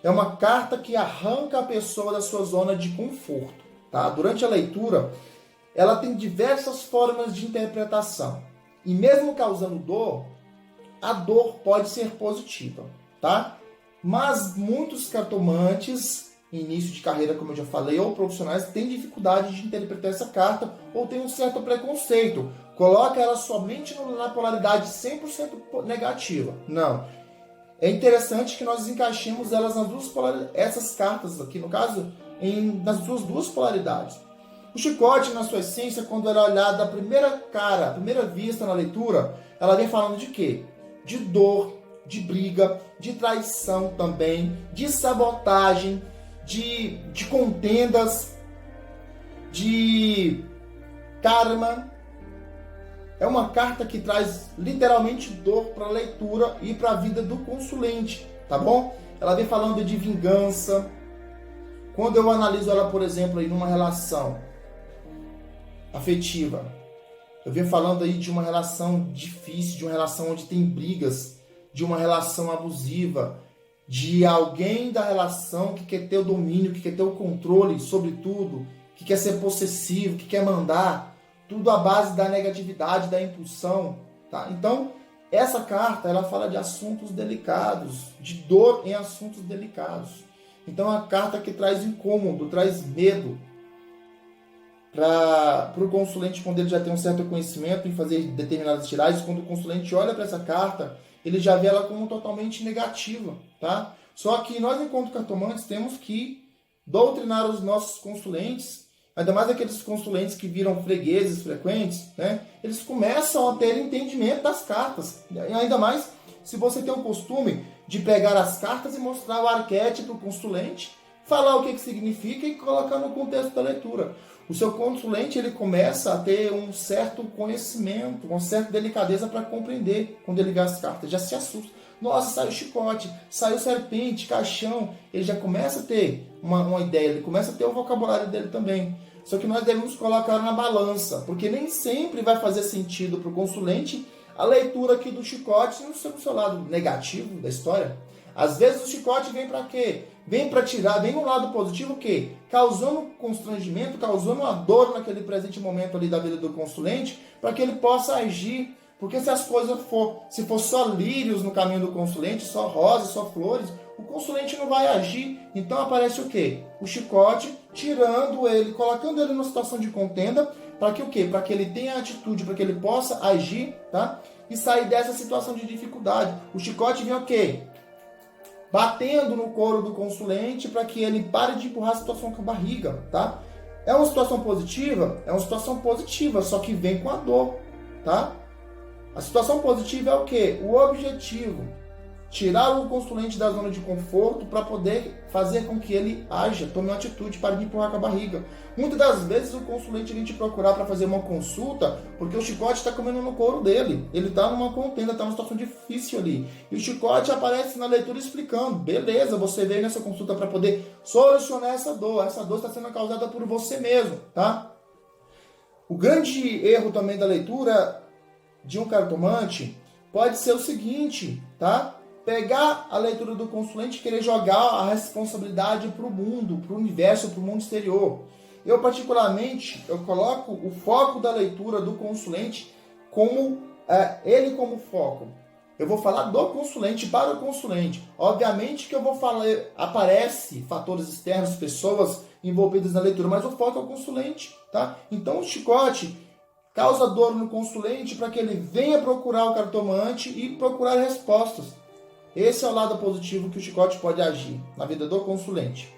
É uma carta que arranca a pessoa da sua zona de conforto, tá? Durante a leitura, ela tem diversas formas de interpretação. E mesmo causando dor, a dor pode ser positiva, tá? Mas muitos cartomantes, início de carreira, como eu já falei, ou profissionais, têm dificuldade de interpretar essa carta ou têm um certo preconceito. Coloca ela somente na polaridade 100% negativa. Não. É interessante que nós encaixemos elas nas duas polaridades, essas cartas aqui, no caso, nas suas duas polaridades. O chicote, na sua essência, quando ela é olhada à primeira vista na leitura, ela vem falando de quê? De dor, de briga, de traição também, de sabotagem, de contendas, de karma. É uma carta que traz literalmente dor para a leitura e para a vida do consulente, tá bom? Ela vem falando de vingança. Quando eu analiso ela, por exemplo, em uma relação afetiva, eu venho falando aí de uma relação difícil, de uma relação onde tem brigas, de uma relação abusiva, de alguém da relação que quer ter o domínio, que quer ter o controle sobre tudo, que quer ser possessivo, que quer mandar, tudo à base da negatividade, da impulsão, tá? Então, essa carta, ela fala de assuntos delicados, de dor em assuntos delicados. Então, é uma carta que traz incômodo, traz medo para o consulente, quando ele já tem um certo conhecimento em fazer determinadas tiragens. Quando o consulente olha para essa carta, ele já vê ela como totalmente negativa, tá? Só que nós, enquanto cartomantes, temos que doutrinar os nossos consulentes, ainda mais aqueles consulentes que viram fregueses frequentes, né? Eles começam a ter entendimento das cartas. E ainda mais se você tem o costume de pegar as cartas e mostrar o arquétipo para o consulente, falar o que significa e colocar no contexto da leitura. O seu consulente, ele começa a ter um certo conhecimento, uma certa delicadeza para compreender quando ele vê as cartas. Já se assusta. Nossa, saiu chicote, saiu serpente, caixão. Ele já começa a ter uma ideia, ele começa a ter o vocabulário dele também. Só que nós devemos colocar na balança, porque nem sempre vai fazer sentido para o consulente a leitura aqui do chicote no seu lado negativo da história. Às vezes o chicote vem para quê? Vem para tirar, vem no lado positivo o quê? Causando constrangimento, causando uma dor naquele presente momento ali da vida do consulente, para que ele possa agir. Porque se as coisas se for só lírios no caminho do consulente, só rosas, só flores, o consulente não vai agir. Então aparece o quê? O chicote tirando ele, colocando ele numa situação de contenda, para que o quê? Para que ele tenha atitude, para que ele possa agir, tá? E sair dessa situação de dificuldade. O chicote vem o quê? Batendo no couro do consulente para que ele pare de empurrar a situação com a barriga, tá? É uma situação positiva? É uma situação positiva, só que vem com a dor, tá? A situação positiva é o quê? O objetivo. Tirar o consulente da zona de conforto para poder fazer com que ele haja, tome uma atitude para de empurrar com a barriga. Muitas das vezes o consulente vem te procurar para fazer uma consulta porque o chicote está comendo no couro dele. Ele está numa contenda, está numa situação difícil ali. E o chicote aparece na leitura explicando. Beleza, você veio nessa consulta para poder solucionar essa dor. Essa dor está sendo causada por você mesmo, tá? O grande erro também da leitura de um cartomante pode ser o seguinte, tá? Pegar a leitura do consulente e querer jogar a responsabilidade para o mundo, para o universo, para o mundo exterior. Eu, particularmente, eu coloco o foco da leitura do consulente como ele como foco. Eu vou falar do consulente para o consulente. Obviamente que eu vou falar, aparece fatores externos, pessoas envolvidas na leitura, mas o foco é o consulente, tá? Então o chicote causa dor no consulente para que ele venha procurar o cartomante e procurar respostas. Esse é o lado positivo que o chicote pode agir na vida do consulente.